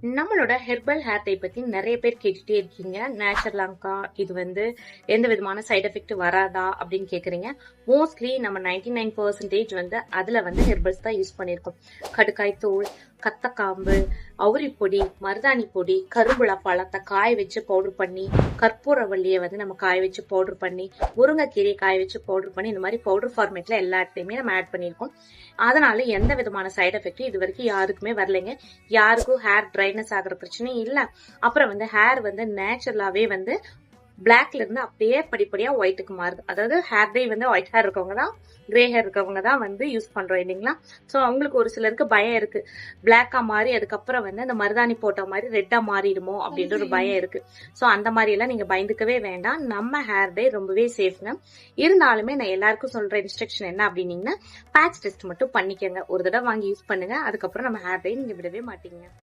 நம்மளோட herbal hair dye பத்தி நிறைய பேர் கேட்டுட்டே இருக்கீங்க. நேச்சுரலாங்கா இது எந்த விதமான சைட் எஃபெக்ட் வராதா அப்படின்னு கேக்குறீங்க. மோஸ்ட்லி நம்ம 99% அதுல ஹெர்பல்ஸ் தான் யூஸ் பண்ணிருக்கோம். கடுக்காய் தூள், கத்தக்காம்பு, அவுரி பொடி, மருதாணி பொடி, கரும்புள பழத்தை காய வச்சு பவுடர் பண்ணி, கற்பூரவள்ளியை நம்ம காய வச்சு பவுடர் பண்ணி, முருங்கைக்கீரையை காய வச்சு பவுடர் பண்ணி, இந்த மாதிரி பவுடர் ஃபார்மேட்ல எல்லாத்தையுமே நம்ம ஆட் பண்ணியிருக்கோம். அதனால எந்த விதமான சைட் எஃபெக்டும் இது வரைக்கும் யாருக்குமே வரலைங்க. யாருக்கும் ஹேர் ட்ரைனஸ் ஆகிற பிரச்சனையும் இல்ல. அப்புறம் ஹேர் நேச்சுரலாவே பிளாக்ல இருந்து அப்படியே படிப்படியா ஒயிட்டுக்கு மாறுது. அதாவது ஹேர் டை ஒயிட் ஹேர் இருக்கவங்க தான், கிரே ஹேர் இருக்கவங்க தான் யூஸ் பண்றோம் இல்லைங்களா. சோ அவங்களுக்கு ஒரு சிலருக்கு பயம் இருக்கு, பிளாக்கா மாறி அதுக்கப்புறம் அந்த மருதாணி போட்ட மாதிரி ரெட்டா மாறிடுமோ அப்படின்ற ஒரு பயம் இருக்கு. சோ அந்த மாதிரி எல்லாம் நீங்க பயந்துக்கவே வேண்டாம். நம்ம ஹேர் டை ரொம்பவே சேஃப்ங்க. இருந்தாலுமே நான் எல்லாருக்கும் சொல்ற இன்ஸ்ட்ரக்ஷன் என்ன அப்படின்னீங்கன்னா, பேட்ச் டெஸ்ட் மட்டும் பண்ணிக்கங்க. ஒரு தடவை வாங்கி யூஸ் பண்ணுங்க, அதுக்கப்புறம் நம்ம ஹேர் டை நீங்க விடவே மாட்டீங்க.